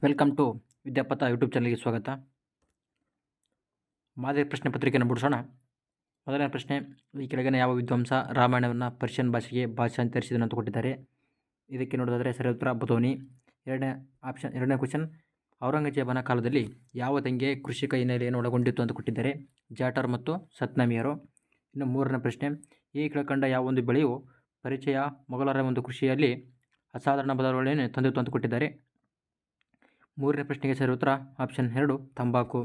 Welcome to ವಿದ್ಯಾಪಥ YouTube ಚಾನಲ್ಗೆ ಸ್ವಾಗತ. ಮಾದರಿ ಪ್ರಶ್ನೆ ಪತ್ರಿಕೆಯನ್ನು ಬಿಡಿಸೋಣ. ಮೊದಲನೇ ಪ್ರಶ್ನೆ, ಈ ಕೆಳಗಿನ ಯಾವ ವಿದ್ವಾಂಸ ರಾಮಾಯಣವನ್ನು ಪರ್ಷಿಯನ್ ಭಾಷೆಗೆ ಭಾಷಾಂತರಿಸಿದನು ಅಂತ ಕೊಟ್ಟಿದ್ದಾರೆ. ಇದಕ್ಕೆ ನೋಡೋದಾದರೆ ಸರಿ ಉತ್ತರ ಬತೌನಿ. ಎರಡನೇ ಕ್ವಶನ್, ಔರಂಗಜೇಬನ ಕಾಲದಲ್ಲಿ ಯಾವ ದಂಗೆ ಕೃಷಿಕ ಹಿನ್ನೆಲೆಯನ್ನು ಒಳಗೊಂಡಿತ್ತು ಅಂತ ಕೊಟ್ಟಿದ್ದಾರೆ. ಜಾಟರ್ ಮತ್ತು ಸತ್ನಾಮಿಯರು. ಇನ್ನು ಮೂರನೇ ಪ್ರಶ್ನೆ, ಈ ಕೆಳಕಂಡ ಯಾವ ಒಂದು ಬೆಳೆಯು ಪರಿಚಯ ಮೊಘಲರ ಒಂದು ಕೃಷಿಯಲ್ಲಿ ಅಸಾಧಾರಣ ಬದಲಾವಣೆಯನ್ನು ತಂದಿತ್ತು ಅಂತ ಕೊಟ್ಟಿದ್ದಾರೆ. ಮೂರನೇ ಪ್ರಶ್ನೆಗೆ ಸರಿ ಉತ್ತರ ಆಪ್ಷನ್ 2 ತಂಬಾಕು.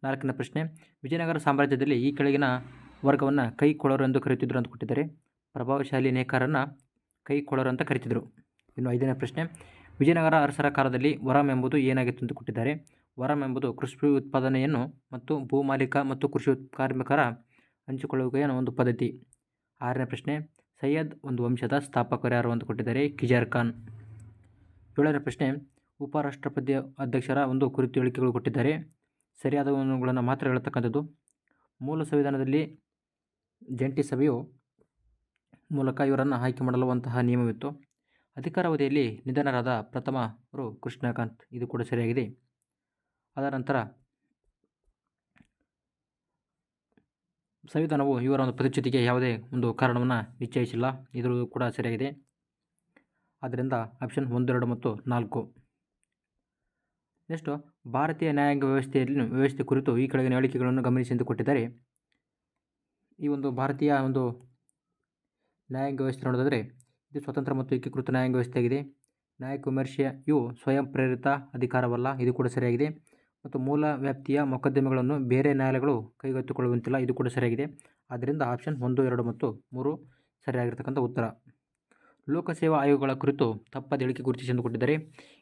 ನಾಲ್ಕನೇ ಪ್ರಶ್ನೆ, ವಿಜಯನಗರ ಸಾಮ್ರಾಜ್ಯದಲ್ಲಿ ಈ ಕೆಳಗಿನ ವರ್ಗವನ್ನು ಕೈಕೊಳ್ಳರು ಎಂದು ಕರೆಯುತ್ತಿದ್ದರು ಅಂತ ಕೊಟ್ಟಿದ್ದಾರೆ. ಪ್ರಭಾವಶಾಲಿ ನೇಕಾರರನ್ನು ಕೈಕೊಳ್ಳರು ಅಂತ ಕರೀತಿದ್ರು. ಇನ್ನು ಐದನೇ ಪ್ರಶ್ನೆ, ವಿಜಯನಗರ ಅರಸರ ಕಾಲದಲ್ಲಿ ವರಂ ಎಂಬುದು ಏನಾಗಿತ್ತು ಅಂತ ಕೊಟ್ಟಿದ್ದಾರೆ. ವರಂ ಎಂಬುದು ಕೃಷಿ ಉತ್ಪಾದನೆಯನ್ನು ಮತ್ತು ಭೂಮಾಲೀಕ ಮತ್ತು ಕೃಷಿ ಕಾರ್ಮಿಕರ ಹಂಚಿಕೊಳ್ಳುವಿಕೆಯ ಒಂದು ಪದ್ಧತಿ. ಆರನೇ ಪ್ರಶ್ನೆ, ಸೈಯದ್ ಒಂದು ವಂಶದ ಸ್ಥಾಪಕರು ಯಾರು ಅಂತ ಕೊಟ್ಟಿದ್ದಾರೆ. ಕಿಜಾರ್ ಖಾನ್. ಏಳನೇ ಪ್ರಶ್ನೆ, ಉಪರಾಷ್ಟ್ರಪತಿ ಅಧ್ಯಕ್ಷರ ಒಂದು ಕುರಿತು ಹೇಳಿಕೆಗಳು ಕೊಟ್ಟಿದ್ದಾರೆ. ಸರಿಯಾದವುಗಳನ್ನು ಮಾತ್ರ ಹೇಳ್ತಕ್ಕಂಥದ್ದು. ಮೂಲ ಸಂವಿಧಾನದಲ್ಲಿ ಜಂಟಿ ಸಭೆಯು ಮೂಲಕ ಇವರನ್ನು ಆಯ್ಕೆ ಮಾಡಲುವಂತಹ ನಿಯಮವಿತ್ತು. ಅಧಿಕಾರಾವಧಿಯಲ್ಲಿ ನಿಧನರಾದ ಪ್ರಥಮರು ಕೃಷ್ಣಕಾಂತ್. ಇದು ಕೂಡ ಸರಿಯಾಗಿದೆ. ಅದರ ನಂತರ ಸಂವಿಧಾನವು ಇವರ ಒಂದು ಪದಚ್ಯುತಿಗೆ ಯಾವುದೇ ಒಂದು ಕಾರಣವನ್ನು ನಿಶ್ಚಯಿಸಿಲ್ಲ. ಇದು ಕೂಡ ಸರಿಯಾಗಿದೆ. ಆದ್ದರಿಂದ ಆಪ್ಷನ್ 1, 2 ಮತ್ತು 4. ನೆಕ್ಸ್ಟು, ಭಾರತೀಯ ನ್ಯಾಯಾಂಗ ವ್ಯವಸ್ಥೆ ಕುರಿತು ಈ ಕೆಳಗಿನ ಹೇಳಿಕೆಗಳನ್ನು ಗಮನಿಸಿ ಎಂದು ಕೊಟ್ಟಿದ್ದಾರೆ. ಈ ಒಂದು ಭಾರತೀಯ ಒಂದು ನ್ಯಾಯಾಂಗ ವ್ಯವಸ್ಥೆ ನೋಡೋದಾದರೆ ಇದು ಸ್ವತಂತ್ರ ಮತ್ತು ಏಕೀಕೃತ ನ್ಯಾಯಾಂಗ ವ್ಯವಸ್ಥೆಯಾಗಿದೆ. ನ್ಯಾಯಿಕ ವಿಮರ್ಶೆಯು ಸ್ವಯಂ ಪ್ರೇರಿತ ಅಧಿಕಾರವಲ್ಲ. ಇದು ಕೂಡ ಸರಿಯಾಗಿದೆ. ಮತ್ತು ಮೂಲ ವ್ಯಾಪ್ತಿಯ ಮೊಕದ್ದಮೆಗಳನ್ನು ಬೇರೆ ನ್ಯಾಯಾಲಯಗಳು ಕೈಗೆತ್ತಿಕೊಳ್ಳುವಂತಿಲ್ಲ. ಇದು ಕೂಡ ಸರಿಯಾಗಿದೆ. ಆದ್ದರಿಂದ ಆಪ್ಷನ್ 1, 2 ಮತ್ತು 3 ಸರಿಯಾಗಿರ್ತಕ್ಕಂಥ ಉತ್ತರ. ಲೋಕಸೇವಾ ಆಯೋಗಗಳ ಕುರಿತು ತಪ್ಪಾದ ಹೇಳಿಕೆ ಗುರುತಿಸಿ ಎಂದು ಕೊಟ್ಟಿದ್ದಾರೆ.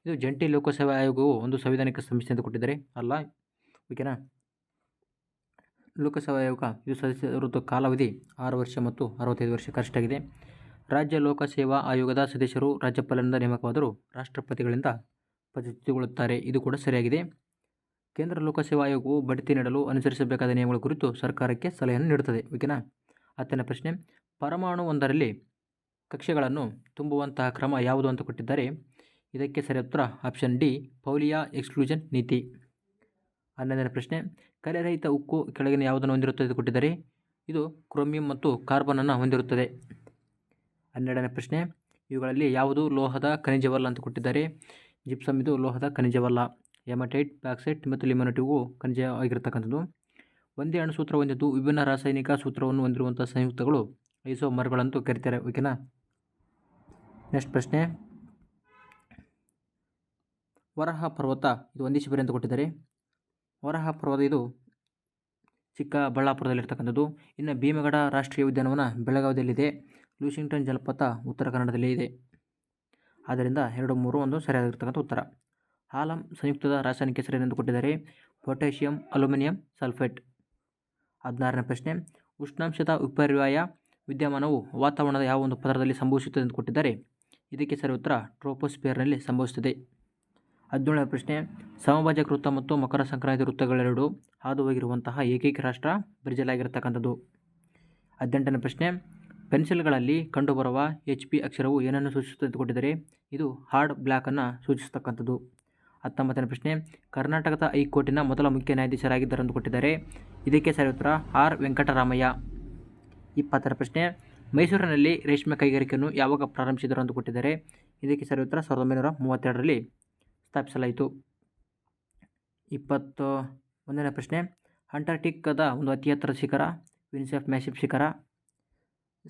ಇದು ಜಂಟಿ ಲೋಕಸೇವಾ ಆಯೋಗವು ಒಂದು ಸಂವಿಧಾನಿಕ ಸಂಸ್ಥೆ ಎಂದು ಕೊಟ್ಟಿದ್ದಾರೆ. ಅಲ್ಲ, ಓಕೆನಾ. ಲೋಕಸೇವಾ ಆಯೋಗ ಇದು ಸದಸ್ಯರ ಕಾಲಾವಧಿ 6 ವರ್ಷ ಮತ್ತು 65 ವರ್ಷ ಕಷ್ಟಾಗಿದೆ. ರಾಜ್ಯ ಲೋಕಸೇವಾ ಆಯೋಗದ ಸದಸ್ಯರು ರಾಜ್ಯಪಾಲರಿಂದ ನೇಮಕವಾದರೂ ರಾಷ್ಟ್ರಪತಿಗಳಿಂದ ಪದಚ್ಯುತಿಗೊಳ್ಳುತ್ತಾರೆ. ಇದು ಕೂಡ ಸರಿಯಾಗಿದೆ. ಕೇಂದ್ರ ಲೋಕಸೇವಾ ಆಯೋಗವು ಬಡ್ತಿ ನೀಡಲು ಅನುಸರಿಸಬೇಕಾದ ನಿಯಮಗಳ ಕುರಿತು ಸರ್ಕಾರಕ್ಕೆ ಸಲಹೆಯನ್ನು ನೀಡುತ್ತದೆ. ಓಕೆನಾ. 10ನೇ ಪ್ರಶ್ನೆ, ಪರಮಾಣು ಒಂದರಲ್ಲಿ ಕಕ್ಷೆಗಳನ್ನು ತುಂಬುವಂತಹ ಕ್ರಮ ಯಾವುದು ಅಂತ ಕೊಟ್ಟಿದ್ದಾರೆ. ಇದಕ್ಕೆ ಸರಿಯಾದ ಉತ್ತರ ಆಪ್ಷನ್ ಡಿ, ಪೌಲಿಯ ಎಕ್ಸ್ಕ್ಲೂಷನ್ ನೀತಿ. 11ನೇ ಪ್ರಶ್ನೆ, ಕಲೆರಹಿತ ಉಕ್ಕು ಕೆಳಗಿನ ಯಾವುದನ್ನು ಹೊಂದಿರುತ್ತದೆ ಎಂದು ಕೊಟ್ಟಿದ್ದಾರೆ. ಇದು ಕ್ರೋಮಿಯಂ ಮತ್ತು ಕಾರ್ಬನನ್ನು ಹೊಂದಿರುತ್ತದೆ. 12ನೇ ಪ್ರಶ್ನೆ, ಇವುಗಳಲ್ಲಿ ಯಾವುದು ಲೋಹದ ಖನಿಜವಲ್ಲ ಅಂತ ಕೊಟ್ಟಿದ್ದಾರೆ. ಜಿಪ್ಸಮ್ ಇದು ಲೋಹದ ಖನಿಜವಲ್ಲ. ಹೆಮಟೈಟ್, ಬ್ಯಾಕ್ಸೈಟ್ ಮತ್ತು ಲಿಮೋನೈಟ್ ಇವು ಖನಿಜ ಆಗಿರತಕ್ಕಂಥದ್ದು. ಒಂದೇ ಅಣುಸೂತ್ರ ಹೊಂದಿದ್ದು ವಿಭಿನ್ನ ರಾಸಾಯನಿಕ ಸೂತ್ರವನ್ನು ಹೊಂದಿರುವಂಥ ಸಂಯುಕ್ತಗಳು ಐಸೋಮರ್ಗಳಂತೂ ಕರೀತಾರೆ. ಓಕೆನಾ. ನೆಕ್ಸ್ಟ್ ಪ್ರಶ್ನೆ, ವರಾಹ ಪರ್ವತ ಇದು ಒಂದೇ ಶಿಬಿರ ಅಂತ ಕೊಟ್ಟಿದ್ದಾರೆ. ವರಾಹ ಪರ್ವತ ಇದು ಚಿಕ್ಕಬಳ್ಳಾಪುರದಲ್ಲಿರ್ತಕ್ಕಂಥದ್ದು. ಇನ್ನು ಭೀಮಗಡ ರಾಷ್ಟ್ರೀಯ ಉದ್ಯಾನವನ ಬೆಳಗಾವಿಯಲ್ಲಿದೆ. ಲೂಷಿಂಗ್ಟನ್ ಜಲಪಾತ ಉತ್ತರ ಕನ್ನಡದಲ್ಲಿ ಇದೆ. ಆದ್ದರಿಂದ 2, 3 ಒಂದು ಸರಿಯಾಗಿರ್ತಕ್ಕಂಥ ಉತ್ತರ. ಆಲಂ ಸಂಯುಕ್ತದ ರಾಸಾಯನಿಕ ಹೆಸರೇನೆಂದು ಕೊಟ್ಟಿದ್ದಾರೆ. Potassium aluminium sulphate. 16ನೇ ಪ್ರಶ್ನೆ, ಉಷ್ಣಾಂಶದ ವಿಪರ್ಯಯ ವಿದ್ಯಮಾನವು ವಾತಾವರಣದ ಯಾವ ಒಂದು ಪದರದಲ್ಲಿ ಸಂಭವಿಸುತ್ತದೆ ಎಂದು ಕೊಟ್ಟಿದ್ದಾರೆ. ಇದಕ್ಕೆ ಸರಿ ಉತ್ತರ ಟ್ರೋಪೋಸ್ಫಿಯರ್ನಲ್ಲಿ ಸಂಭವಿಸುತ್ತದೆ. 17ನೇ ಪ್ರಶ್ನೆ, ಸಮಭಾಜಕ ವೃತ್ತ ಮತ್ತು ಮಕರ ಸಂಕ್ರಾಂತಿ ವೃತ್ತಗಳೆರಡು ಹಾದು ಹೋಗಿರುವಂತಹ ಏಕೈಕ ರಾಷ್ಟ್ರ ಬ್ರೆಜಿಲ್ ಆಗಿರತಕ್ಕಂಥದ್ದು. 18ನೇ ಪ್ರಶ್ನೆ, ಪೆನ್ಸಿಲ್ಗಳಲ್ಲಿ ಕಂಡುಬರುವ HP ಅಕ್ಷರವು ಏನನ್ನು ಸೂಚಿಸುತ್ತದೆ ಎಂದು ಕೊಟ್ಟಿದ್ದಾರೆ. ಇದು ಹಾರ್ಡ್ ಬ್ಲ್ಯಾಕನ್ನು ಸೂಚಿಸತಕ್ಕಂಥದ್ದು. 19ನೇ ಪ್ರಶ್ನೆ, ಕರ್ನಾಟಕದ ಹೈಕೋರ್ಟಿನ ಮೊದಲ ಮುಖ್ಯ ನ್ಯಾಯಾಧೀಶರಾಗಿದ್ದರು ಎಂದು ಕೊಟ್ಟಿದ್ದಾರೆ. ಇದಕ್ಕೆ ಸರಿ ಉತ್ತರ R. ವೆಂಕಟರಾಮಯ್ಯ. 20ನೇ ಪ್ರಶ್ನೆ, ಮೈಸೂರಿನಲ್ಲಿ ರೇಷ್ಮೆ ಕೈಗಾರಿಕೆಯನ್ನು ಯಾವಾಗ ಪ್ರಾರಂಭಿಸಿದರು ಎಂದು ಕೊಟ್ಟಿದ್ದಾರೆ. ಇದಕ್ಕೆ ಸರಿ ಉತ್ತರ 1932ರಲ್ಲಿ ಸ್ಥಾಪಿಸಲಾಯಿತು. 21ನೇ ಪ್ರಶ್ನೆ, ಅಂಟಾರ್ಟಿಕಾದ ಒಂದು ಅತಿ ಎತ್ತರದ ಶಿಖರ ವಿನ್ಸೆಂಟ್ ಮ್ಯಾಸಿವ್ ಶಿಖರ.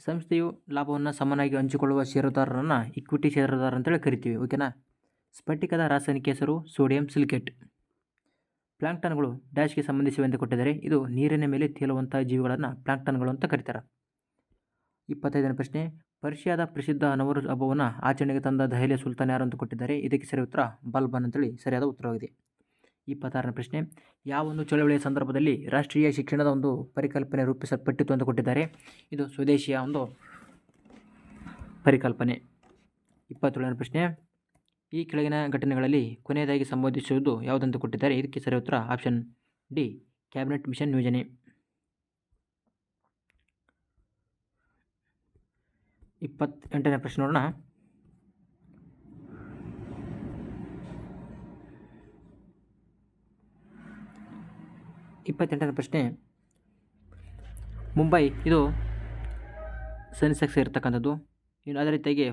ಸಂಸ್ಥೆಯು ಲಾಭವನ್ನು ಸಮನಾಗಿ ಹಂಚಿಕೊಳ್ಳುವ ಷೇರುದಾರರನ್ನು ಇಕ್ವಿಟಿ ಷೇರುದಾರ ಅಂತೇಳಿ ಕರಿತೀವಿ. ಓಕೆನಾ. ಸ್ಫಟಿಕದ ರಾಸಾಯನಿಕ ಹೆಸರು ಸೋಡಿಯಂ ಸಿಲಿಕೇಟ್. ಪ್ಲಾಂಕ್ಟನ್ಗಳು ಡ್ಯಾಶ್ಗೆ ಸಂಬಂಧಿಸಿವೆ ಎಂದು ಕೊಟ್ಟಿದ್ದಾರೆ. ಇದು ನೀರಿನ ಮೇಲೆ ತೇಲುವಂತಹ ಜೀವಿಗಳನ್ನು ಪ್ಲಾಂಕ್ಟನ್ಗಳು ಅಂತ ಕರೀತಾರೆ. 25ನೇ ಪ್ರಶ್ನೆ, ಪರ್ಷಿಯಾದ ಪ್ರಸಿದ್ಧ ನವರೋಜ್ ಹಬ್ಬವನ್ನು ಆಚರಣೆಗೆ ತಂದ ದೆಹಲಿಯ ಸುಲ್ತಾನ್ ಯಾರು ಅಂತ ಕೊಟ್ಟಿದ್ದಾರೆ. ಇದಕ್ಕೆ ಸರಿ ಉತ್ತರ ಬಲ್ಬನ್ ಅಂತೇಳಿ ಸರಿಯಾದ ಉತ್ತರವಾಗಿದೆ. 26ನೇ ಪ್ರಶ್ನೆ, ಯಾವ ಒಂದು ಚಳವಳಿಯ ಸಂದರ್ಭದಲ್ಲಿ ರಾಷ್ಟ್ರೀಯ ಶಿಕ್ಷಣದ ಒಂದು ಪರಿಕಲ್ಪನೆ ರೂಪಿಸಲ್ಪಟ್ಟಿತು ಅಂತ ಕೊಟ್ಟಿದ್ದಾರೆ. ಇದು ಸ್ವದೇಶಿಯ ಒಂದು ಪರಿಕಲ್ಪನೆ. 27ನೇ ಪ್ರಶ್ನೆ, ಈ ಕೆಳಗಿನ ಘಟನೆಗಳಲ್ಲಿ ಕೊನೆಯದಾಗಿ ಸಂಬೋಧಿಸುವುದು ಯಾವುದಂತ ಕೊಟ್ಟಿದ್ದಾರೆ. ಇದಕ್ಕೆ ಸರಿ ಉತ್ತರ ಆಪ್ಷನ್ ಡಿ, ಕ್ಯಾಬಿನೆಟ್ ಮಿಷನ್ ಯೋಜನೆ. 28ನೇ ಪ್ರಶ್ನೆ ನೋಡೋಣ. 28ನೇ ಪ್ರಶ್ನೆ, ಮುಂಬೈ ಇದು ಸೆನ್ಸೆಕ್ಸ್ ಇರ್ತಕ್ಕಂಥದ್ದು. ಇನ್ನು ಅದೇ ರೀತಿಯಾಗಿ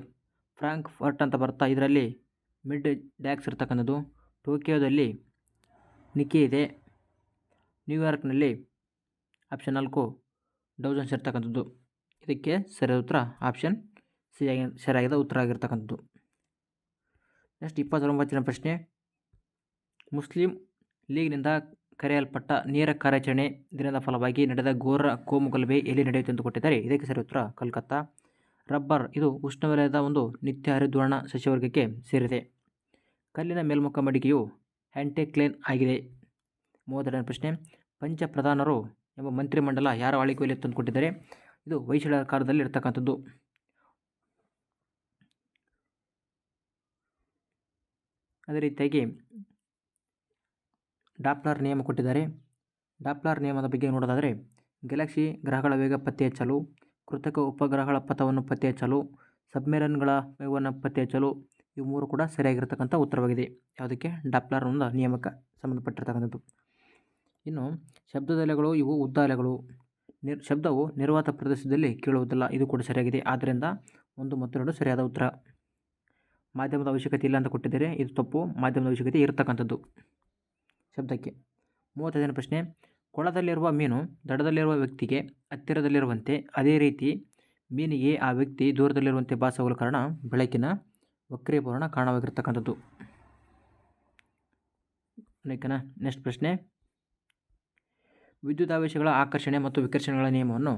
ಫ್ರಾಂಕ್ಫರ್ಟ್ ಅಂತ ಬರ್ತಾ ಇದರಲ್ಲಿ ಮಿಡ್ ಡ್ಯಾಕ್ಸ್ ಇರ್ತಕ್ಕಂಥದ್ದು. ಟೋಕಿಯೋದಲ್ಲಿ ನಿಕ್ಕಿ ಇದೆ. ನ್ಯೂಯಾರ್ಕ್ನಲ್ಲಿ ಆಪ್ಷನ್ 4 ಡೌಜನ್ಸ್ ಇರ್ತಕ್ಕಂಥದ್ದು. ಇದಕ್ಕೆ ಸರಿಯಾದ ಉತ್ತರ ಆಪ್ಷನ್ ಸಿ ಸರಿಯಾದ ಉತ್ತರ ಆಗಿರ್ತಕ್ಕಂಥದ್ದು. ನೆಕ್ಸ್ಟ್ 29ನೇ ಪ್ರಶ್ನೆ, ಮುಸ್ಲಿಂ ಲೀಗ್ನಿಂದ ಕರೆಯಲ್ಪಟ್ಟ ನೇರ ಕಾರ್ಯಾಚರಣೆ ದಿನದ ಫಲವಾಗಿ ನಡೆದ ಘೋರ ಕೋಮುಗಲಭೆ ಎಲ್ಲಿ ನಡೆಯುತ್ತೆ ಅಂತ ಕೊಟ್ಟಿದ್ದಾರೆ. ಇದಕ್ಕೆ ಸರಿ ಉತ್ತರ ಕಲ್ಕತ್ತಾ. ರಬ್ಬರ್ ಇದು ಉಷ್ಣವಲಯದ ಒಂದು ನಿತ್ಯ ಹರಿದ್ವರ್ಣ ಸಸ್ಯವರ್ಗಕ್ಕೆ ಸೇರಿದೆ. ಕಲ್ಲಿನ ಮೇಲ್ಮುಖ ಮಡಿಕೆಯು ಆ್ಯಂಟಿಕ್ಲೇನ್ ಆಗಿದೆ. 32ನೇ ಪ್ರಶ್ನೆ, ಪಂಚಪ್ರಧಾನರು ಎಂಬ ಮಂತ್ರಿಮಂಡಲ ಯಾರ ಆಳ್ವಿಕೆಯಲ್ಲಿ ತಂದು ಕೊಟ್ಟಿದ್ದಾರೆ. ಇದು ಹೊಯ್ಸಳರ ಕಾಲದಲ್ಲಿ ಇರ್ತಕ್ಕಂಥದ್ದು. ಅದೇ ರೀತಿಯಾಗಿ ಡಾಪ್ಲರ್ ನಿಯಮ ಕೊಟ್ಟಿದ್ದಾರೆ. ಡಾಪ್ಲರ್ ನಿಯಮದ ಬಗ್ಗೆ ನೋಡೋದಾದರೆ, ಗ್ಯಾಲಕ್ಸಿ ಗ್ರಹಗಳ ವೇಗ ಪತ್ತೆ ಹಚ್ಚಲು, ಕೃತಕ ಉಪಗ್ರಹಗಳ ಪಥವನ್ನು ಪತ್ತೆ ಹಚ್ಚಲು, ಸಬ್ಮೆರನ್ಗಳ ವೇಗವನ್ನು ಪತ್ತೆ ಹಚ್ಚಲು, ಇವು 3 ಕೂಡ ಸರಿಯಾಗಿರ್ತಕ್ಕಂಥ ಉತ್ತರವಾಗಿದೆ. ಯಾವುದಕ್ಕೆ? ಡಾಪ್ಲರ್ ಒಂದು ನಿಯಮಕ್ಕೆ ಸಂಬಂಧಪಟ್ಟಿರ್ತಕ್ಕಂಥದ್ದು. ಇನ್ನು ಶಬ್ದದ ಅಲೆಗಳು, ಇವು ಉದ್ದ ಅಲೆಗಳು. ಶಬ್ದವು ನಿರ್ವಾತ ಪ್ರದೇಶದಲ್ಲಿ ಕೇಳುವುದಿಲ್ಲ, ಇದು ಕೂಡ ಸರಿಯಾಗಿದೆ. ಆದ್ದರಿಂದ 1 ಮತ್ತು 2 ಸರಿಯಾದ ಉತ್ತರ. ಮಾಧ್ಯಮದ ಅವಶ್ಯಕತೆ ಇಲ್ಲ ಅಂತ ಕೊಟ್ಟಿದ್ದಾರೆ, ಇದು ತಪ್ಪು. ಮಾಧ್ಯಮದ ಅವಶ್ಯಕತೆ ಇರತಕ್ಕಂಥದ್ದು ಶಬ್ದಕ್ಕೆ. 35ನೇ ಪ್ರಶ್ನೆ, ಕೊಳದಲ್ಲಿರುವ ಮೀನು ದಡದಲ್ಲಿರುವ ವ್ಯಕ್ತಿಗೆ ಹತ್ತಿರದಲ್ಲಿರುವಂತೆ, ಅದೇ ರೀತಿ ಮೀನಿಗೆ ಆ ವ್ಯಕ್ತಿ ದೂರದಲ್ಲಿರುವಂತೆ ಭಾಸವಾಗಲು ಕಾರಣ ಬೆಳಕಿನ ವಕ್ರೀಭವನ ಕಾರಣವಾಗಿರ್ತಕ್ಕಂಥದ್ದು. ನೆಕ್ಸ್ಟ್ ಪ್ರಶ್ನೆ, ವಿದ್ಯುದಾವೇಶಗಳ ಆಕರ್ಷಣೆ ಮತ್ತು ವಿಕರ್ಷಣೆಗಳ ನಿಯಮವನ್ನು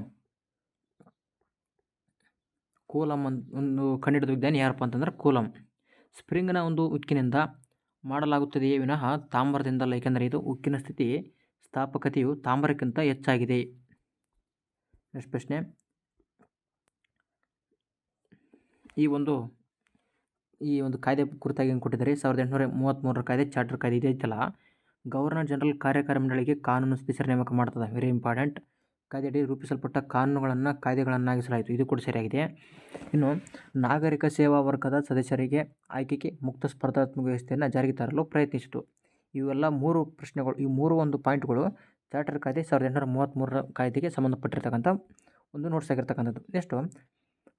ಕೂಲಮ್ ಒಂದು ಕಂಡುಹಿಡಿದ ವಿಜ್ಞಾನಿ ಯಾರಪ್ಪ ಅಂತಂದ್ರೆ ಕೂಲಮ್. ಸ್ಪ್ರಿಂಗ್ನ ಒಂದು ಉಕ್ಕಿನಿಂದ ಮಾಡಲಾಗುತ್ತದೆಯೇ ವಿನಃ ತಾಮ್ರದಿಂದಲ್ಲ, ಏಕೆಂದರೆ ಇದು ಉಕ್ಕಿನ ಸ್ಥಿತಿ ಸ್ಥಾಪಕತೆಯು ತಾಮ್ರಕ್ಕಿಂತ ಹೆಚ್ಚಾಗಿದೆ. ನೆಕ್ಸ್ಟ್ ಪ್ರಶ್ನೆ, ಈ ಒಂದು ಕಾಯ್ದೆ ಕುರಿತಾಗಿ ಏನು ಕೊಟ್ಟಿದ್ದಾರೆ, 1833 ಕಾಯ್ದೆ, ಚಾರ್ಟರ್ ಕಾಯ್ದೆ ಇದೆಯಲ್ಲ, ಗವರ್ನರ್ ಜನರಲ್ ಕಾರ್ಯಕಾರಿ ಮಂಡಳಿಗೆ ಕಾನೂನು ಸದಸ್ಯರ ನೇಮಕ ಮಾಡ್ತದೆ. Very important. ಕಾಯ್ದೆಯಡಿ ರೂಪಿಸಲ್ಪಟ್ಟ ಕಾನೂನುಗಳನ್ನು ಕಾಯ್ದೆಗಳನ್ನಾಗಿಸಲಾಯಿತು, ಇದು ಕೂಡ ಸರಿಯಾಗಿದೆ. ಇನ್ನು ನಾಗರಿಕ ಸೇವಾ ವರ್ಗದ ಸದಸ್ಯರಿಗೆ ಆಯ್ಕೆಗೆ ಮುಕ್ತ ಸ್ಪರ್ಧಾತ್ಮಕ ವ್ಯವಸ್ಥೆಯನ್ನು ಜಾರಿಗೆ ತರಲು ಪ್ರಯತ್ನಿಸಿತು. ಇವೆಲ್ಲ 3 ಪ್ರಶ್ನೆಗಳು, ಈ 3 ಒಂದು ಪಾಯಿಂಟ್ಗಳು ಚಾರ್ಟರ್ ಕಾಯ್ದೆ 1833 ಕಾಯ್ದೆಗೆ ಸಂಬಂಧಪಟ್ಟಿರ್ತಕ್ಕಂಥ ಒಂದು ನೋಟ್ಸ್ ಆಗಿರ್ತಕ್ಕಂಥದ್ದು. ನೆಕ್ಸ್ಟು,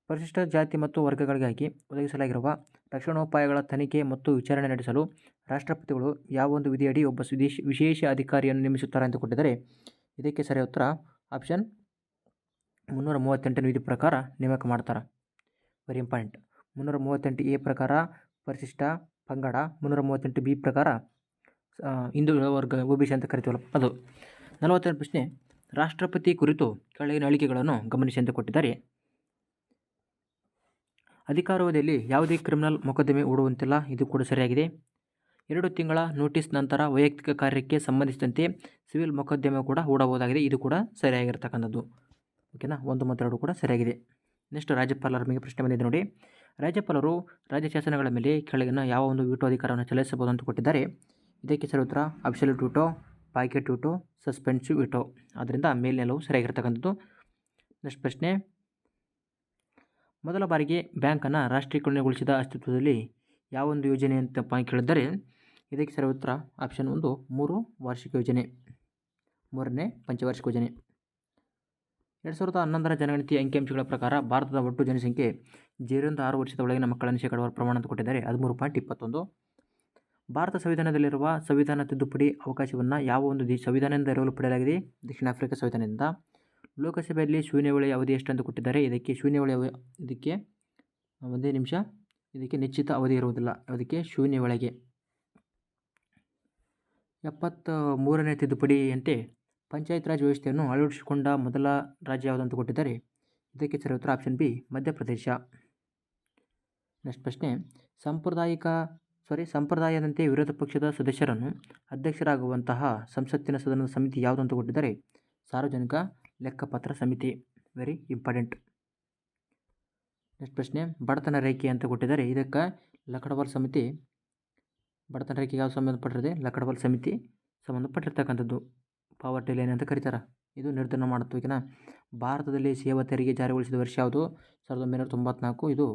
ಪರಿಶಿಷ್ಟ ಜಾತಿ ಮತ್ತು ವರ್ಗಗಳಿಗಾಗಿ ಒದಗಿಸಲಾಗಿರುವ ರಕ್ಷಣೋಪಾಯಗಳ ತನಿಖೆ ಮತ್ತು ವಿಚಾರಣೆ ನಡೆಸಲು ರಾಷ್ಟ್ರಪತಿಗಳು ಯಾವ ಒಂದು ವಿಧಿಯಡಿ ಒಬ್ಬ ವಿಶೇಷ ಅಧಿಕಾರಿಯನ್ನು ನೇಮಿಸುತ್ತಾರೆ ಅಂತ ಕೊಟ್ಟಿದ್ದಾರೆ. ಇದಕ್ಕೆ ಸರಿಯಾದ ಉತ್ತರ ಆಪ್ಷನ್ 338ನೇ ವಿಧಿ ಪ್ರಕಾರ ನೇಮಕ ಮಾಡ್ತಾರೆ. Very important. 338A ಪ್ರಕಾರ ಪರಿಶಿಷ್ಟ ಪಂಗಡ, 338B ಪ್ರಕಾರ ಹಿಂದುಳಿದ ವರ್ಗ OBC ಅಂತ ಕರಿತೀವಲ್ಲ ಅದು. 40ನೇ ಪ್ರಶ್ನೆ, ರಾಷ್ಟ್ರಪತಿ ಕುರಿತು ಕೆಳಗಿನ ಹೇಳಿಕೆಗಳನ್ನು ಗಮನಿಸಿ ಅಂತ ಕೊಟ್ಟಿದ್ದಾರೆ. ಅಧಿಕಾರಾವಧಿಯಲ್ಲಿ ಯಾವುದೇ ಕ್ರಿಮಿನಲ್ ಮೊಕದ್ದಮೆ ಹೂಡುವಂತಿಲ್ಲ, ಇದು ಕೂಡ ಸರಿಯಾಗಿದೆ. 2 ತಿಂಗಳ ನೋಟಿಸ್ ನಂತರ ವೈಯಕ್ತಿಕ ಕಾರ್ಯಕ್ಕೆ ಸಂಬಂಧಿಸಿದಂತೆ ಸಿವಿಲ್ ಮೊಕದ್ದಮೆ ಕೂಡ ಹೂಡಬಹುದಾಗಿದೆ, ಇದು ಕೂಡ ಸರಿಯಾಗಿರ್ತಕ್ಕಂಥದ್ದು. ಓಕೆನಾ? 1 ಮತ್ತು 2 ಕೂಡ ಸರಿಯಾಗಿದೆ. ನೆಕ್ಸ್ಟ್, ರಾಜ್ಯಪಾಲರ ಮೇಲೆ ಪ್ರಶ್ನೆ ಬಂದಿದೆ ನೋಡಿ. ರಾಜ್ಯಪಾಲರು ರಾಜ್ಯ ಶಾಸನಗಳ ಮೇಲೆ ಕೆಳಗಿನ ಯಾವ ಒಂದು ವಿಟೋ ಅಧಿಕಾರವನ್ನು ಚಲಾಯಿಸಬಹುದು ಅಂತ ಕೊಟ್ಟಿದ್ದಾರೆ. ಇದಕ್ಕೆ ಸರಿ ಉತ್ತರ absolute veto, packet veto, suspensive veto. ಆದ್ದರಿಂದ ಮೇಲಿನೆಲ್ಲವೂ ಸರಿಯಾಗಿರ್ತಕ್ಕಂಥದ್ದು. ನೆಕ್ಸ್ಟ್ ಪ್ರಶ್ನೆ, ಮೊದಲ ಬಾರಿಗೆ ಬ್ಯಾಂಕನ್ನು ರಾಷ್ಟ್ರೀಕರಣಗೊಳಿಸಿದ ಅಸ್ತಿತ್ವದಲ್ಲಿ ಯಾವೊಂದು ಯೋಜನೆ ಅಂತ ಕೇಳಿದ್ದಾರೆ. ಇದಕ್ಕೆ ಸರಿ ಉತ್ತರ ಆಪ್ಷನ್ 1 3 ವಾರ್ಷಿಕ ಯೋಜನೆ, 3ನೇ ಪಂಚವಾರ್ಷಿಕ ಯೋಜನೆ. 2011ರ ಜನಗಣತಿ ಅಂಕಿಅಂಶಗಳ ಪ್ರಕಾರ ಭಾರತದ ಒಟ್ಟು ಜನಸಂಖ್ಯೆ 0 ರಿಂದ 6 ವರ್ಷದ ಒಳಗಿನ ಮಕ್ಕಳನ್ನು ಶೇಕಡಾವಾರು ಪ್ರಮಾಣ ಅಂತ ಕೊಟ್ಟಿದ್ದಾರೆ. 13.21. ಭಾರತ ಸಂವಿಧಾನದಲ್ಲಿರುವ ಸಂವಿಧಾನ ತಿದ್ದುಪಡಿ ಅವಕಾಶವನ್ನು ಯಾವ ಒಂದು ಸಂವಿಧಾನದಿಂದ ಎರವಲು ಪಡೆಯಲಾಗಿದೆ? ದಕ್ಷಿಣ ಆಫ್ರಿಕಾ ಸಂವಿಧಾನದಿಂದ. ಲೋಕಸಭೆಯಲ್ಲಿ ಶೂನ್ಯವೇಳೆಯ ಅವಧಿ ಎಷ್ಟು ಅಂತ ಕೊಟ್ಟಿದ್ದಾರೆ. ಇದಕ್ಕೆ ಶೂನ್ಯವೇಳೆ, ಇದಕ್ಕೆ 1 ನಿಮಿಷ, ಇದಕ್ಕೆ ನಿಶ್ಚಿತ ಅವಧಿ ಇರುವುದಿಲ್ಲ. ಅದಕ್ಕೆ ಶೂನ್ಯವೇಳೆಗೆ 73ನೇ ತಿದ್ದುಪಡಿಯಂತೆ ಪಂಚಾಯತ್ ರಾಜ್ ವ್ಯವಸ್ಥೆಯನ್ನು ಅಳವಡಿಸಿಕೊಂಡ ಮೊದಲ ರಾಜ್ಯ ಯಾವುದು ಅಂತ ಕೊಟ್ಟಿದ್ದಾರೆ. ಇದಕ್ಕೆ ಸರಿ ಉತ್ತರ ಆಪ್ಷನ್ ಬಿ ಮಧ್ಯಪ್ರದೇಶ. ನೆಕ್ಸ್ಟ್ ಪ್ರಶ್ನೆ, ಸಂಪ್ರದಾಯದಂತೆ ವಿರೋಧ ಪಕ್ಷದ ಸದಸ್ಯರನ್ನು ಅಧ್ಯಕ್ಷರಾಗುವಂತಹ ಸಂಸತ್ತಿನ ಸದನದ ಸಮಿತಿ ಯಾವುದು ಅಂತ ಕೊಟ್ಟಿದ್ದಾರೆ. ಸಾರ್ವಜನಿಕ ಲೆಕ್ಕಪತ್ರ ಸಮಿತಿ. Very important. ನೆಕ್ಸ್ಟ್ ಪ್ರಶ್ನೆ, ಬಡತನ ರೇಖೆ ಅಂತ ಕೊಟ್ಟಿದ್ದಾರೆ. ಇದಕ್ಕೆ ಲಖಡವಾಲ್ ಸಮಿತಿ, ಬಡತನ ರೇಖೆಗೆ ಯಾವುದು ಸಂಬಂಧಪಟ್ಟಿದೆ? ಲಖಡವಾಲ್ ಸಮಿತಿ ಸಂಬಂಧಪಟ್ಟಿರ್ತಕ್ಕಂಥದ್ದು. ಪಾವರ್ಟಿ ಲೈನ್ ಅಂತ ಕರೀತಾರೆ. ಇದು ನಿರ್ಧರಣೆ ಮಾಡುತ್ತೆ. ಓಕೆನಾ? ಭಾರತದಲ್ಲಿ ಸೇವಾ ತೆರಿಗೆ ಜಾರಿಗೊಳಿಸಿದ ವರ್ಷ ಯಾವುದು? 1994. ಇದು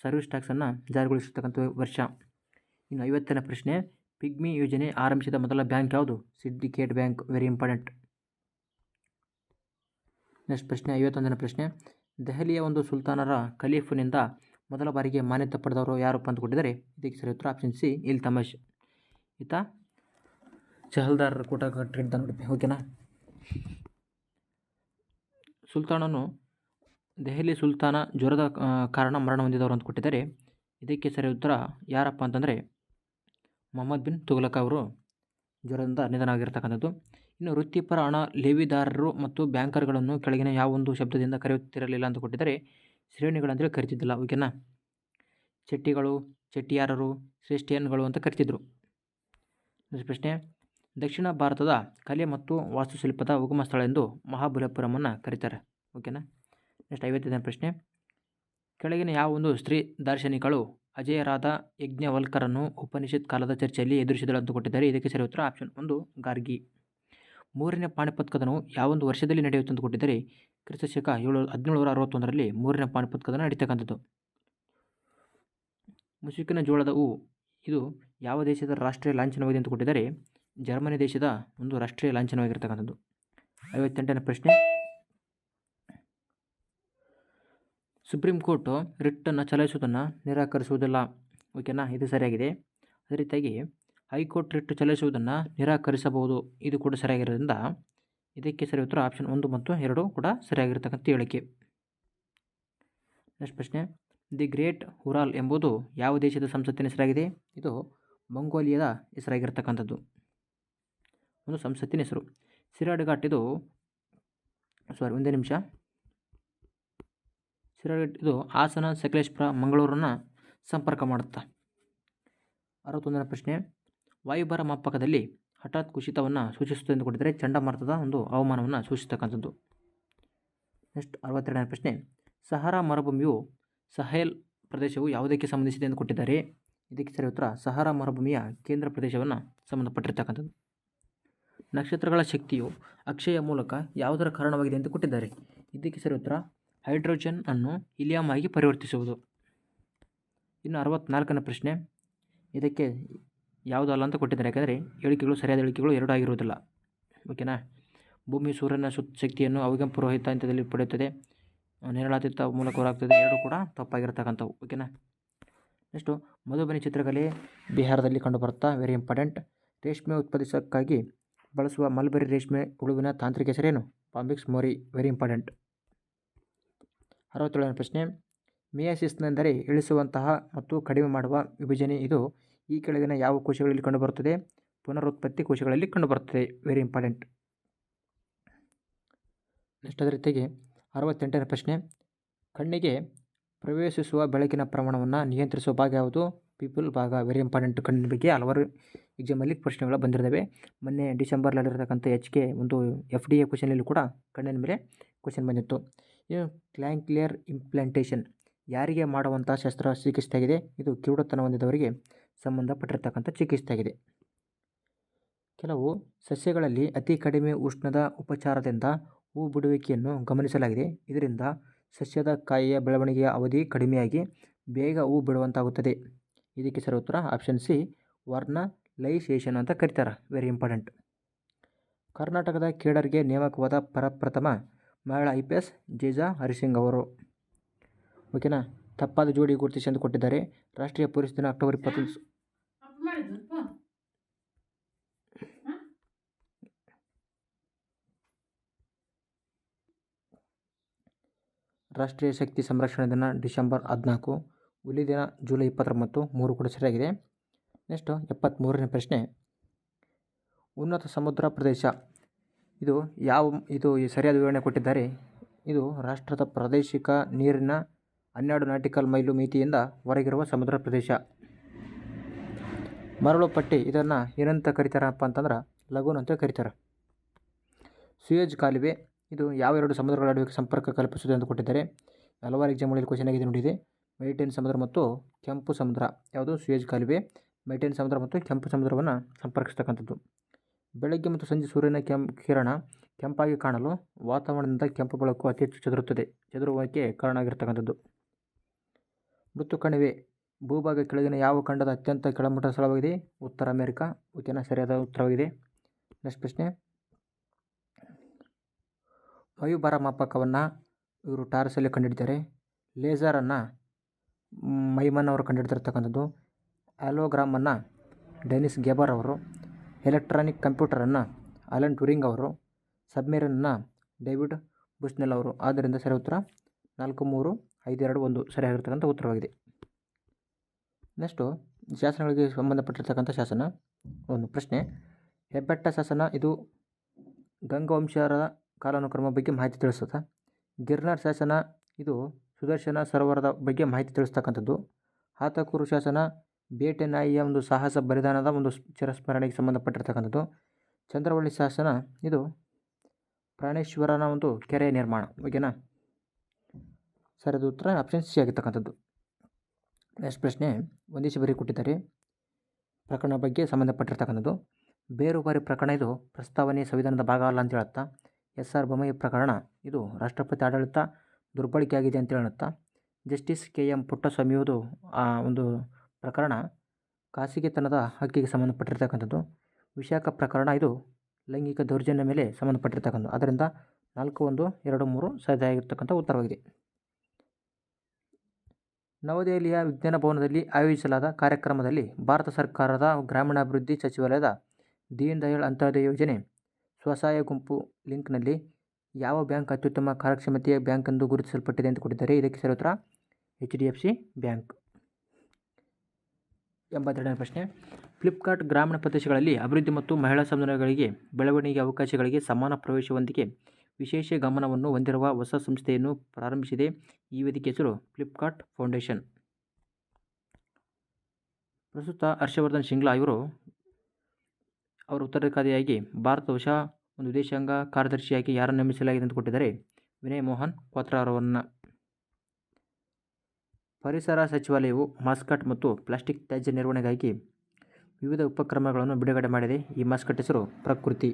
ಸರ್ವಿಸ್ ಟ್ಯಾಕ್ಸನ್ನು ಜಾರಿಗೊಳಿಸಿರ್ತಕ್ಕಂಥ ವರ್ಷ. ಇನ್ನು 50ನೇ ಪ್ರಶ್ನೆ, ಪಿಗ್ಮಿ ಯೋಜನೆ ಆರಂಭಿಸಿದ ಮೊದಲ ಬ್ಯಾಂಕ್ ಯಾವುದು? Syndicate bank. Very important. Next ಪ್ರಶ್ನೆ, 51ನೇ ಪ್ರಶ್ನೆ. ದೆಹಲಿಯ ಒಂದು ಸುಲ್ತಾನರ ಖಲೀಫನಿಂದ ಮೊದಲ ಬಾರಿಗೆ ಮಾನ್ಯತೆ ಪಡೆದವರು ಯಾರಪ್ಪ ಅಂತ ಕೊಟ್ಟಿದ್ದಾರೆ? ಇದಕ್ಕೆ ಸರಿ ಉತ್ತರ ಆಪ್ಷನ್ ಸಿ, ಇಲ್ತಮಷ್. ಈತ ಚಹಲ್ದಾರರ ಕೂಟ ಕಟ್ಟಿದ್ದ ನೋಡಿ. ಓಕೆನಾ. ಸುಲ್ತಾನನು ದೆಹಲಿ ಸುಲ್ತಾನ ಜ್ವರದ ಕಾರಣ ಮರಣ ಹೊಂದಿದವರು ಅಂತ ಕೊಟ್ಟಿದ್ದಾರೆ. ಇದಕ್ಕೆ ಸರಿ ಉತ್ತರ ಯಾರಪ್ಪ ಅಂತಂದರೆ ಮೊಹಮ್ಮದ್ ಬಿನ್ ತುಘಲಕ್ ಅವರು ಜ್ವರದಿಂದ ನಿಧನ ಆಗಿರ್ತಕ್ಕಂಥದ್ದು. ಇನ್ನು ವೃತ್ತಿಪರ ಹಣ ಲೇವಿದಾರರು ಮತ್ತು ಬ್ಯಾಂಕರ್ಗಳನ್ನು ಕೆಳಗಿನ ಯಾವೊಂದು ಶಬ್ದದಿಂದ ಕರೆಯುತ್ತಿರಲಿಲ್ಲ ಅಂತ ಕೊಟ್ಟಿದ್ದಾರೆ? ಶ್ರೇಣಿಗಳಂತೇಳಿ ಕರಿತಿದ್ದಿಲ್ಲ. ಓಕೆನಾ. ಚೆಟ್ಟಿಗಳು, ಚೆಟ್ಟಿಯಾರರು, ಶ್ರೇಷ್ಠಿಯನ್ಗಳು ಅಂತ ಕರಿತಿದ್ರು. ನೆಕ್ಸ್ಟ್ ಪ್ರಶ್ನೆ, ದಕ್ಷಿಣ ಭಾರತದ ಕಲೆ ಮತ್ತು ವಾಸ್ತುಶಿಲ್ಪದ ಉಗಮ ಸ್ಥಳ ಎಂದು ಮಹಾಬಲಿಪುರಮನ್ನು ಕರೀತಾರೆ. ಓಕೆನಾ. ನೆಕ್ಸ್ಟ್ 55ನೇ ಪ್ರಶ್ನೆ, ಕೆಳಗಿನ ಯಾವ ಒಂದು ಸ್ತ್ರೀ ದಾರ್ಶನಿಕಳು ಅಜೇಯರಾದ ಯಜ್ಞವಲ್ಕರನ್ನು ಉಪನಿಷತ್ ಕಾಲದ ಚರ್ಚೆಯಲ್ಲಿ ಎದುರಿಸಿದಳು ಅಂತ ಕೊಟ್ಟಿದ್ದಾರೆ? ಇದಕ್ಕೆ ಸರಿ ಉತ್ತರ ಆಪ್ಷನ್ 1, ಗಾರ್ಗಿ. ಮೂರನೇ ಪಾಣಿಪತ್ ಕದನವು ಯಾವೊಂದು ವರ್ಷದಲ್ಲಿ ನಡೆಯುತ್ತೆ ಅಂತ ಕೊಟ್ಟಿದ್ದಾರೆ? ಕ್ರಿಸ್ತಶಕ 1761ರಲ್ಲಿ ಮೂರನೇ ಪಾಣಿಪತ್ ಕದನ ನಡೀತಕ್ಕಂಥದ್ದು. ಮುಸುಕಿನ ಜೋಳದ ಹೂ ಇದು ಯಾವ ದೇಶದ ರಾಷ್ಟ್ರೀಯ ಲಾಂಛನವಾಗಿದೆ ಅಂತ ಕೊಟ್ಟಿದ್ದಾರೆ? ಜರ್ಮನಿ ದೇಶದ ಒಂದು ರಾಷ್ಟ್ರೀಯ ಲಾಂಛನವಾಗಿರ್ತಕ್ಕಂಥದ್ದು. 58ನೇ ಪ್ರಶ್ನೆ, ಸುಪ್ರೀಂ ಕೋರ್ಟ್ ರಿಟ್ಟನ್ನು ಚಲಾಯಿಸುವುದನ್ನು ನಿರಾಕರಿಸುವುದಿಲ್ಲ. ಓಕೆನಾ, ಇದು ಸರಿಯಾಗಿದೆ. ಅದೇ ರೀತಿಯಾಗಿ ಹೈಕೋರ್ಟ್ ರಿಟ್ ಚಲಾಯಿಸುವುದನ್ನು ನಿರಾಕರಿಸಬಹುದು. ಇದು ಕೂಡ ಸರಿಯಾಗಿರೋದ್ರಿಂದ ಇದಕ್ಕೆ ಸರಿ ಉತ್ತರ ಆಪ್ಷನ್ 1 ಮತ್ತು 2 ಕೂಡ ಸರಿಯಾಗಿರ್ತಕ್ಕಂಥ ಹೇಳಿಕೆ. ನೆಕ್ಸ್ಟ್ ಪ್ರಶ್ನೆ, ದಿ ಗ್ರೇಟ್ ಹುರಾಲ್ ಎಂಬುದು ಯಾವ ದೇಶದ ಸಂಸತ್ತಿನ ಹೆಸರಾಗಿದೆ? ಇದು ಮಂಗೋಲಿಯಾದ ಹೆಸರಾಗಿರ್ತಕ್ಕಂಥದ್ದು, ಒಂದು ಸಂಸತ್ತಿನ ಹೆಸರು. ಸಿರಾಡ್ ಘಾಟ್ ಇದು ಸಿರಾಡ್ ಇದು ಹಾಸನ, ಸಕಲೇಶಪುರ, ಮಂಗಳೂರನ್ನು ಸಂಪರ್ಕ ಮಾಡುತ್ತಾ. 61ನೇ ಪ್ರಶ್ನೆ, ವಾಯುಭಾರ ಮಾಪಕದಲ್ಲಿ ಹಠಾತ್ ಕುಸಿತವನ್ನು ಸೂಚಿಸುತ್ತದೆ ಎಂದು ಕೊಟ್ಟಿದ್ದಾರೆ? ಚಂಡಮಾರುತದ ಒಂದು ಹವಾಮಾನವನ್ನು ಸೂಚಿಸ್ತಕ್ಕಂಥದ್ದು. ನೆಕ್ಸ್ಟ್ 62ನೇ ಪ್ರಶ್ನೆ, ಸಹಾರಾ ಮರುಭೂಮಿಯು ಸಹೆಲ್ ಪ್ರದೇಶವು ಯಾವುದಕ್ಕೆ ಸಂಬಂಧಿಸಿದೆ ಎಂದು ಕೊಟ್ಟಿದ್ದಾರೆ? ಇದಕ್ಕೆ ಸರಿ ಉತ್ತರ ಸಹಾರಾ ಮರುಭೂಮಿಯ ಕೇಂದ್ರ ಪ್ರದೇಶವನ್ನು ಸಂಬಂಧಪಟ್ಟಿರ್ತಕ್ಕಂಥದ್ದು. ನಕ್ಷತ್ರಗಳ ಶಕ್ತಿಯು ಅಕ್ಷಯ ಮೂಲಕ ಯಾವುದರ ಕಾರಣವಾಗಿದೆ ಎಂದು ಕೊಟ್ಟಿದ್ದಾರೆ? ಇದಕ್ಕೆ ಸರಿ ಉತ್ತರ ಹೈಡ್ರೋಜನ್ ಅನ್ನು ಹೀಲಿಯಂ ಆಗಿ ಪರಿವರ್ತಿಸುವುದು. ಇನ್ನು 64ನೇ ಪ್ರಶ್ನೆ, ಇದಕ್ಕೆ ಯಾವುದಲ್ಲ ಅಂತ ಕೊಟ್ಟಿದ್ದಾರೆ. ಯಾಕಂದರೆ ಹೇಳಿಕೆಗಳು ಸರಿಯಾದ ಹೇಳಿಕೆಗಳು 2 ಆಗಿರುವುದಿಲ್ಲ. ಓಕೆನಾ. ಭೂಮಿ ಸೂರ್ಯನ ಶಕ್ತಿಯನ್ನು ಅವಘಂ ಪುರೋಹಿತ ಹಂತದಲ್ಲಿ ಪಡೆಯುತ್ತದೆ, ನೇರಳಾತೀತ ಮೂಲಕ ಹೊರಾಗ್ತದೆ. 2 ಕೂಡ ತಪ್ಪಾಗಿರ್ತಕ್ಕಂಥವು. ಓಕೆನಾ. ನೆಕ್ಸ್ಟು, ಮಧುಬನಿ ಚಿತ್ರಕಲೆ ಬಿಹಾರದಲ್ಲಿ ಕಂಡುಬರುತ್ತಾ? Very important. ರೇಷ್ಮೆ ಉತ್ಪಾದಿಸೋಕ್ಕಾಗಿ ಬಳಸುವ ಮಲ್ಬರಿ ರೇಷ್ಮೆ ಹುಳುವಿನ ತಾಂತ್ರಿಕ ಹೆಸರೇನು? ಪಾಂಬಿಕ್ಸ್ ಮೋರಿ. Very important. 67ನೇ ಪ್ರಶ್ನೆ, ಮಿಯಾಸಿಸ್ನೆಂದರೆ ಇಳಿಸುವಂತಹ ಮತ್ತು ಕಡಿಮೆ ಮಾಡುವ ವಿಭಜನೆ. ಇದು ಈ ಕೆಳಗಿನ ಯಾವ ಕೋಶಗಳಲ್ಲಿ ಕಂಡುಬರುತ್ತದೆ? ಪುನರುತ್ಪತ್ತಿ ಕೋಶಗಳಲ್ಲಿ ಕಂಡುಬರುತ್ತದೆ. Very important. ನೆಕ್ಸ್ಟ್ ಅದೇ ರೀತಿಯಾಗಿ 68ನೇ ಪ್ರಶ್ನೆ, ಕಣ್ಣಿಗೆ ಪ್ರವೇಶಿಸುವ ಬೆಳಕಿನ ಪ್ರಮಾಣವನ್ನು ನಿಯಂತ್ರಿಸುವ ಭಾಗ ಯಾವುದು? ಪೀಪಲ್ ಭಾಗ. Very important. ಕಣ್ಣಿನ ಬಗ್ಗೆ ಹಲವಾರು ಎಕ್ಸಾಮಲ್ಲಿ ಪ್ರಶ್ನೆಗಳು ಬಂದಿರ್ತವೆ. ಮೊನ್ನೆ ಡಿಸೆಂಬರ್ನಲ್ಲಿರ್ತಕ್ಕಂಥ HK ಒಂದು FDA ಕ್ವಶನಲ್ಲಿ ಕೂಡ ಕಣ್ಣಿನ ಮೇಲೆ ಕ್ವಶನ್ ಬಂದಿತ್ತು. ಇನ್ನು ಕ್ಲಾಂಕ್ಲಿಯರ್ ಇಂಪ್ಲಾಂಟೇಷನ್ ಯಾರಿಗೆ ಮಾಡುವಂಥ ಶಸ್ತ್ರಚಿಕಿತ್ಸೆ ಆಗಿದೆ? ಇದು ಕಿವುಡುತನ ಹೊಂದಿದವರಿಗೆ ಸಂಬಂಧಪಟ್ಟಿರ್ತಕ್ಕಂಥ ಚಿಕಿತ್ಸೆ ಆಗಿದೆ. ಕೆಲವು ಸಸ್ಯಗಳಲ್ಲಿ ಅತಿ ಕಡಿಮೆ ಉಷ್ಣದ ಉಪಚಾರದಿಂದ ಹೂ ಬಿಡುವಿಕೆಯನ್ನು ಗಮನಿಸಲಾಗಿದೆ. ಇದರಿಂದ ಸಸ್ಯದ ಕಾಯಿಯ ಬೆಳವಣಿಗೆಯ ಅವಧಿ ಕಡಿಮೆಯಾಗಿ ಬೇಗ ಹೂ ಬಿಡುವಂತಾಗುತ್ತದೆ. ಇದಕ್ಕೆ ಸರಿ ಉತ್ತರ ಆಪ್ಷನ್ ಸಿ, ವರ್ನಲೈಸೇಷನ್ ಅಂತ ಕರೀತಾರೆ. Very important. ಕರ್ನಾಟಕದ ಕೇಡರ್ಗೆ ನೇಮಕವಾದ ಪ್ರಪ್ರಥಮ ಮಹಿಳಾ IPS ಜೇಜಾ ಹರಿಸಿಂಗ್ ಅವರು. ಓಕೆನಾ. ತಪ್ಪಾದ ಜೋಡಿ ಗುರುತಿಸಿ ಎಂದು ಕೊಟ್ಟಿದ್ದಾರೆ. ರಾಷ್ಟ್ರೀಯ ಪೊಲೀಸ್ ದಿನ ಅಕ್ಟೋಬರ್ 20. ರಾಷ್ಟ್ರೀಯ ಶಕ್ತಿ ಸಂರಕ್ಷಣಾ ದಿನ ಡಿಸೆಂಬರ್ 14, ಹುಲಿ ದಿನ ಜುಲೈ 29, 3 ಕೂಡ ಸರಿಯಾಗಿದೆ. ನೆಕ್ಸ್ಟು 73ನೇ ಪ್ರಶ್ನೆ, ಉನ್ನತ ಸಮುದ್ರ ಪ್ರದೇಶ ಇದು ಸರಿಯಾದ ವಿವರಣೆ ಕೊಟ್ಟಿದ್ದಾರೆ. ಇದು ರಾಷ್ಟ್ರದ ಪ್ರಾದೇಶಿಕ ನೀರಿನ 12 ನಾಟಿಕಲ್ ಮೈಲು ಮಿತಿಯಿಂದ ಹೊರಗಿರುವ ಸಮುದ್ರ ಪ್ರದೇಶ. ಮರಳು ಪಟ್ಟಿ ಇದನ್ನು ಏನಂತ ಕರೀತಾರಪ್ಪ ಅಂತಂದ್ರೆ ಲಗೂನ್ ಅಂತ ಕರೀತಾರೆ. ಸುಯೇಜ್ ಕಾಲುವೆ ಇದು ಯಾವ 2 ಸಮುದ್ರಗಳ ನಡುವೆ ಸಂಪರ್ಕ ಕಲ್ಪಿಸುತ್ತದೆ ಅಂತ ಕೊಟ್ಟಿದ್ದಾರೆ. ಹಲವಾರು ಎಕ್ಸಾಮ್ಗಳಲ್ಲಿ ಕ್ವಶನ್ ಆಗಿದೆ ನೋಡಿದೆ. ಮೆಡಿಟೇರಿಯನ್ ಸಮುದ್ರ ಮತ್ತು ಕೆಂಪು ಸಮುದ್ರ. ಯಾವುದು? ಸುಯೇಜ್ ಕಾಲುವೆ ಮೆಡಿಟೇರಿಯನ್ ಸಮುದ್ರ ಮತ್ತು ಕೆಂಪು ಸಮುದ್ರವನ್ನು ಸಂಪರ್ಕಿಸ್ತಕ್ಕಂಥದ್ದು. ಬೆಳಗ್ಗೆ ಮತ್ತು ಸಂಜೆ ಸೂರ್ಯನ ಕಿರಣ ಕೆಂಪಾಗಿ ಕಾಣಲು ವಾತಾವರಣದಿಂದ ಕೆಂಪು ಬೆಳಕು ಅತಿ ಹೆಚ್ಚು ಚದುರುವುದಕ್ಕೆ ಕಾರಣ ಆಗಿರ್ತಕ್ಕಂಥದ್ದು. ಮೃತ್ತು ಕಣಿವೆ ಭೂಭಾಗ ಕೆಳಗಿನ ಯಾವ ಖಂಡದ ಅತ್ಯಂತ ಕೆಳಮಟ್ಟದ ಸ್ಥಳವಾಗಿದೆ? ಉತ್ತರ ಅಮೆರಿಕ. ಓಕೆನಾ, ಸರಿಯಾದ ಉತ್ತರವಾಗಿದೆ. ನೆಕ್ಸ್ಟ್ ಪ್ರಶ್ನೆ, ವಾಯುಭಾರ ಮಾಪಕವನ್ನು ಇವರು ಟಾರಸಲ್ಲಿ ಕಂಡುಹಿಡಿದ್ದಾರೆ. ಲೇಸರನ್ನು ಮೈಮನ್ ಅವರು ಕಂಡುಹಿಡಿದಿರ್ತಕ್ಕಂಥದ್ದು. ಆಲೋಗ್ರಾಮನ್ನು ಡೆನಿಸ್ ಗೆಬರ್ ಅವರು. ಎಲೆಕ್ಟ್ರಾನಿಕ್ ಕಂಪ್ಯೂಟರನ್ನು ಅಲನ್ ಟ್ಯೂರಿಂಗ್ ಅವರು. ಸಬ್ಮೆರಿನನ್ನು ಡೇವಿಡ್ ಬುಸ್ನೆಲ್ ಅವರು. ಆದ್ದರಿಂದ ಸರಿ ಉತ್ತರ 4, 3, 5, 2, 1 ಸರಿಯಾಗಿರ್ತಕ್ಕಂಥ ಉತ್ತರವಾಗಿದೆ. ನೆಕ್ಸ್ಟು ಶಾಸನಗಳಿಗೆ ಸಂಬಂಧಪಟ್ಟಿರ್ತಕ್ಕಂಥ ಶಾಸನ. ಒಂದು ಪ್ರಶ್ನೆ, ಹೆಬ್ಬೆಟ್ಟ ಶಾಸನ ಇದು ಗಂಗವಂಶರ ಕಾಲಾನುಕ್ರಮ ಬಗ್ಗೆ ಮಾಹಿತಿ ತಿಳಿಸುತ್ತೆ. ಗಿರ್ನಾರ್ ಶಾಸನ ಇದು ಸುದರ್ಶನ ಸರೋವರದ ಬಗ್ಗೆ ಮಾಹಿತಿ ತಿಳಿಸ್ತಕ್ಕಂಥದ್ದು. ಹಾತಕೂರು ಶಾಸನ ಬೇಟೆ ನಾಯಿಯ ಒಂದು ಸಾಹಸ ಬಲಿದಾನದ ಒಂದು ಚಿರಸ್ಮರಣೆಗೆ ಸಂಬಂಧಪಟ್ಟಿರ್ತಕ್ಕಂಥದ್ದು. ಚಂದ್ರವಳ್ಳಿ ಶಾಸನ ಇದು ಪ್ರಾಣೇಶ್ವರನ ಒಂದು ಕೆರೆಯ ನಿರ್ಮಾಣ. ಓಕೆನಾ, ಸರಿಯಾದ ಉತ್ತರ ಆಪ್ಷನ್ ಸಿ ಆಗಿರ್ತಕ್ಕಂಥದ್ದು. ನೆಕ್ಸ್ಟ್ ಪ್ರಶ್ನೆ, ಒಂದಿಷ್ಟು ಬರೀ ಕೊಟ್ಟಿದ್ದಾರೆ. ಪ್ರಕರಣ ಬಗ್ಗೆ ಸಂಬಂಧಪಟ್ಟಿರ್ತಕ್ಕಂಥದ್ದು. ಬೇರುವಾರಿ ಪ್ರಕರಣ ಇದು ಪ್ರಸ್ತಾವನೆ ಸಂವಿಧಾನದ ಭಾಗ ಅಲ್ಲ ಅಂತ ಹೇಳುತ್ತಾ. SR ಬೊಮ್ಮಾಯಿ ಪ್ರಕರಣ ಇದು ರಾಷ್ಟ್ರಪತಿ ಆಡಳಿತ ದುರ್ಬಳಕೆ ಆಗಿದೆ ಅಂತ ಹೇಳುತ್ತಾ. ಜಸ್ಟಿಸ್ KM ಪುಟ್ಟಸ್ವಾಮಿಯದು ಆ ಒಂದು ಪ್ರಕರಣ ಖಾಸಗಿತನದ ಹಕ್ಕಿಗೆ ಸಂಬಂಧಪಟ್ಟಿರ್ತಕ್ಕಂಥದ್ದು. ವಿಶಾಖ ಪ್ರಕರಣ ಇದು ಲೈಂಗಿಕ ದೌರ್ಜನ್ಯ ಮೇಲೆ ಸಂಬಂಧಪಟ್ಟಿರ್ತಕ್ಕಂಥದ್ದು. ಆದ್ದರಿಂದ 4, 1, 2, 3 ಸರಿಯಾಗಿರ್ತಕ್ಕಂಥ ಉತ್ತರವಾಗಿದೆ. ನವದೆಹಲಿಯ ವಿಜ್ಞಾನ ಭವನದಲ್ಲಿ ಆಯೋಜಿಸಲಾದ ಕಾರ್ಯಕ್ರಮದಲ್ಲಿ ಭಾರತ ಸರ್ಕಾರದ ಗ್ರಾಮೀಣಾಭಿವೃದ್ಧಿ ಸಚಿವಾಲಯದ ದೀನ್ ದಯಾಳ್ ಅಂತ್ಯೋದಯ ಯೋಜನೆ ಸ್ವಸಹಾಯ ಗುಂಪು ಲಿಂಕ್ನಲ್ಲಿ ಯಾವ ಬ್ಯಾಂಕ್ ಅತ್ಯುತ್ತಮ ಕಾರ್ಯಕ್ಷಮತೆಯ ಬ್ಯಾಂಕ್ ಎಂದು ಗುರುತಿಸಲ್ಪಟ್ಟಿದೆ ಅಂತ ಕೊಟ್ಟಿದ್ದಾರೆ. ಇದಕ್ಕೆ ಸರಿ ಉತ್ತರ HDFC ಬ್ಯಾಂಕ್. 82ನೇ ಪ್ರಶ್ನೆ, ಫ್ಲಿಪ್ಕಾರ್ಟ್ ಗ್ರಾಮೀಣ ಪ್ರದೇಶಗಳಲ್ಲಿ ಅಭಿವೃದ್ಧಿ ಮತ್ತು ಮಹಿಳಾ ಸಮುದಾಯಗಳಿಗೆ ಬೆಳವಣಿಗೆ ಅವಕಾಶಗಳಿಗೆ ಸಮಾನ ಪ್ರವೇಶದೊಂದಿಗೆ ವಿಶೇಷ ಗಮನವನ್ನು ಹೊಂದಿರುವ ಹೊಸ ಸಂಸ್ಥೆಯನ್ನು ಪ್ರಾರಂಭಿಸಿದೆ. ಈ ವೇದಿಕೆ ಹೆಸರು ಫ್ಲಿಪ್ಕಾರ್ಟ್ ಫೌಂಡೇಶನ್. ಪ್ರಸ್ತುತ ಹರ್ಷವರ್ಧನ್ ಶ್ರಿಂಗ್ಲಾ ಅವರು ಉತ್ತರಾಧಿಕಾರಿಯಾಗಿ ಭಾರತ ಹೊಸ ಒಂದು ವಿದೇಶಾಂಗ ಕಾರ್ಯದರ್ಶಿಯಾಗಿ ಯಾರನ್ನು ನೇಮಿಸಲಾಗಿದೆ ಅಂತ ಕೊಟ್ಟಿದ್ದಾರೆ. ವಿನಯ್ ಮೋಹನ್ ಕ್ವಾತ್ರಾ ಅವರನ್ನು. ಪರಿಸರ ಸಚಿವಾಲಯವು ಮಾಸ್ಕಟ್ ಮತ್ತು ಪ್ಲಾಸ್ಟಿಕ್ ತ್ಯಾಜ್ಯ ನಿರ್ವಹಣೆಗಾಗಿ ವಿವಿಧ ಉಪಕ್ರಮಗಳನ್ನು ಬಿಡುಗಡೆ ಮಾಡಿದೆ. ಈ ಮಾಸ್ಕಟ್ ಹೆಸರು ಪ್ರಕೃತಿ.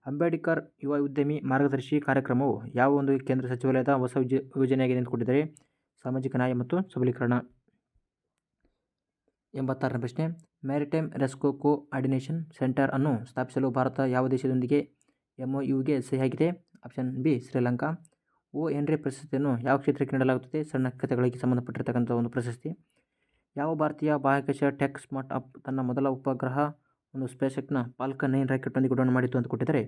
ಅಂಬೇಡ್ಕರ್ ಯುವ ಉದ್ಯಮಿ ಮಾರ್ಗದರ್ಶಿ ಕಾರ್ಯಕ್ರಮವು ಯಾವ ಒಂದು ಕೇಂದ್ರ ಸಚಿವಾಲಯದ ಹೊಸ ಯೋಜನೆಯಾಗಿದೆ ಅಂತ ಕೊಟ್ಟಿದ್ದಾರೆ. ಸಾಮಾಜಿಕ ನ್ಯಾಯ ಮತ್ತು ಸಬಲೀಕರಣ. 86ನೇ ಪ್ರಶ್ನೆ, ಮ್ಯಾರಿಟೈಮ್ ರೆಸ್ಕ್ಯೂ ಕೋಆರ್ಡಿನೇಷನ್ ಸೆಂಟರ್ ಅನ್ನು ಸ್ಥಾಪಿಸಲು ಭಾರತ ಯಾವ ದೇಶದೊಂದಿಗೆ MOUಗೆ ಸಹಿ ಹಾಕಿದೆ? Option B Sri Lanka. O. Henry ಪ್ರಶಸ್ತಿಯನ್ನು ಯಾವ ಕ್ಷೇತ್ರಕ್ಕೆ ನೀಡಲಾಗುತ್ತದೆ? ಸಣ್ಣ ಕಥೆಗಳಿಗೆ ಸಂಬಂಧಪಟ್ಟಿರ್ತಕ್ಕಂಥ ಒಂದು ಪ್ರಶಸ್ತಿ. ಯಾವ ಭಾರತೀಯ ಬಾಹ್ಯಾಕಾಶ ಟೆಕ್ ಸ್ಟಾರ್ಟ್ ಅಪ್ ತನ್ನ ಮೊದಲ ಉಪಗ್ರಹ ಒಂದು ಸ್ಪೇಸ್ಎಕ್ಸ್ನ ಫಾಲ್ಕನ್ 9 ರಾಕೆಟ್ನೊಂದಿಗೆ ಉಡಾವಣೆ ಮಾಡಿತ್ತು ಅಂತ ಕೊಟ್ಟಿದ್ದಾರೆ.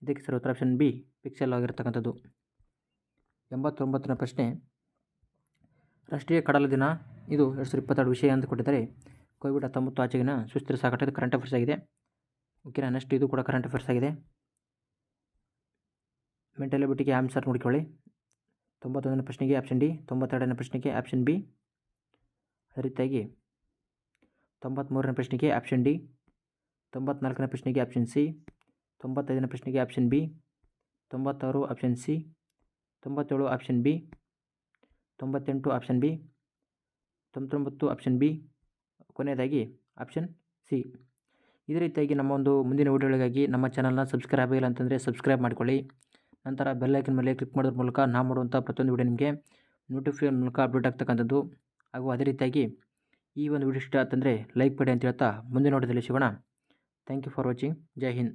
ಇದಕ್ಕೆ ಸರಿ ಉತ್ತರ ಆಪ್ಷನ್ ಬಿ ಪಿಕ್ಸೆಲ್ ಆಗಿರ್ತಕ್ಕಂಥದ್ದು. 89ನೇ ಪ್ರಶ್ನೆ, ರಾಷ್ಟ್ರೀಯ ಕಡಲ ದಿನ ಇದು 2022 ವಿಷಯ ಅಂತ ಕೊಟ್ಟಿದ್ದಾರೆ. ಕೋವಿಡ್-19 ಆಚೆಗಿನ ಸುಸ್ಥಿರ ಸಾಗಾಟ. ಇದು ಕರೆಂಟ್ ಅಫೇರ್ಸ್ ಆಗಿದೆ. ಓಕೆನಾ, ನೆಕ್ಸ್ಟ್ ಇದು ಕೂಡ ಕರೆಂಟ್ ಅಫೇರ್ಸ್ ಆಗಿದೆ. ಮೆಂಟಲ್ ಎಬಿಲಿಟಿಗೆ ಆನ್ಸರ್ ನೋಡಿಕೊಳ್ಳಿ. 91ನೇ ಪ್ರಶ್ನೆಗೆ ಆಪ್ಷನ್ ಡಿ, 92ನೇ ಪ್ರಶ್ನೆಗೆ ಆಪ್ಷನ್ ಬಿ, ಅದೇ ರೀತಿಯಾಗಿ 93ನೇ ಪ್ರಶ್ನೆಗೆ ಆಪ್ಷನ್ ಡಿ, 94ನೇ ಪ್ರಶ್ನೆಗೆ ಆಪ್ಷನ್ ಸಿ, 95ನೇ ಪ್ರಶ್ನೆಗೆ option B, 96 option C, 97 option B, 98 option B, 99 option B, ಕೊನೆಯದಾಗಿ ಆಪ್ಷನ್ ಸಿ. ಇದೇ ರೀತಿಯಾಗಿ ನಮ್ಮ ಒಂದು ಮುಂದಿನ ವಿಡಿಯೋಗಳಿಗಾಗಿ ನಮ್ಮ ಚಾನಲ್ನ ಸಬ್ಸ್ಕ್ರೈಬ್ ಆಗಿಲ್ಲ ಅಂತಂದರೆ ಸಬ್ಸ್ಕ್ರೈಬ್ ಮಾಡಿಕೊಳ್ಳಿ. ನಂತರ ಬೆಲ್ ಐಕನ್ ಮೇಲೆ ಕ್ಲಿಕ್ ಮಾಡೋದ್ರ ಮೂಲಕ ನಾವು ಮಾಡುವಂಥ ಪ್ರತಿಯೊಂದು ವಿಡಿಯೋ ನಿಮಗೆ ನೋಟಿಫಿಕೇಷನ್ ಮೂಲಕ ಅಪ್ಡೇಟ್ ಆಗ್ತಕ್ಕಂಥದ್ದು. ಹಾಗೂ ಅದೇ ರೀತಿಯಾಗಿ ಈ ಒಂದು ವಿಡಿಯೋ ಇಷ್ಟ ಅಂತಂದರೆ ಲೈಕ್ ಮಾಡಿ ಅಂತ ಹೇಳ್ತಾ ಮುಂದಿನ ವಿಡಿಯೋದಲ್ಲಿ ಸಿಗೋಣ. Thank you for watching. ಜೈ ಹಿಂದ್.